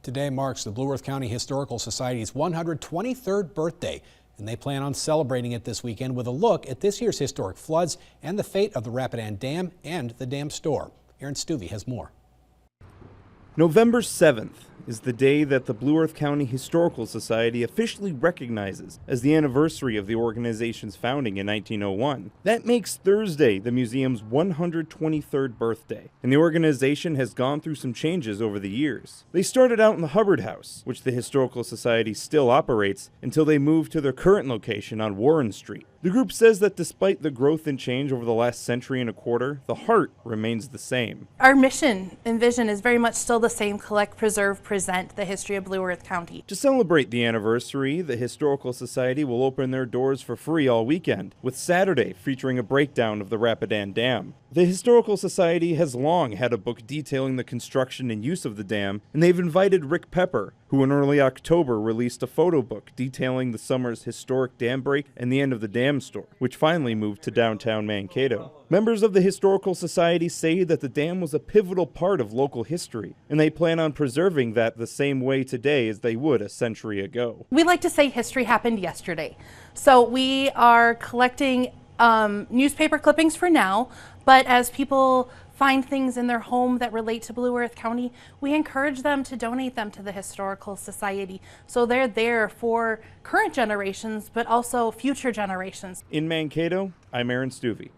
Today marks the Blue Earth County Historical Society's 123rd birthday, and they plan on celebrating it this weekend with a look at this year's historic floods and the fate of the Rapidan Dam and the dam store. Aaron Stuvey has more. November 7th is the day that the Blue Earth County Historical Society officially recognizes as the anniversary of the organization's founding in 1901. That makes Thursday the museum's 123rd birthday, and the organization has gone through some changes over the years. They started out in the Hubbard House, which the Historical Society still operates, until they moved to their current location on Warren Street. The group says that despite the growth and change over the last century and a quarter, the heart remains the same. Our mission and vision is very much still the same: collect, preserve, present the history of Blue Earth County. To celebrate the anniversary, the Historical Society will open their doors for free all weekend, with Saturday featuring a breakdown of the Rapidan Dam. The Historical Society has long had a book detailing the construction and use of the dam, and they've invited Rick Pepper, who in early October released a photo book detailing the summer's historic dam break and the end of the dam store, which finally moved to downtown Mankato. Members of the Historical Society say that the dam was a pivotal part of local history, and they plan on preserving that the same way today as they would a century ago. We like to say history happened yesterday. So we are collecting newspaper clippings for now, but as people find things in their home that relate to Blue Earth County, we encourage them to donate them to the Historical Society. So they're there for current generations, but also future generations. In Mankato, I'm Aaron Stuvey.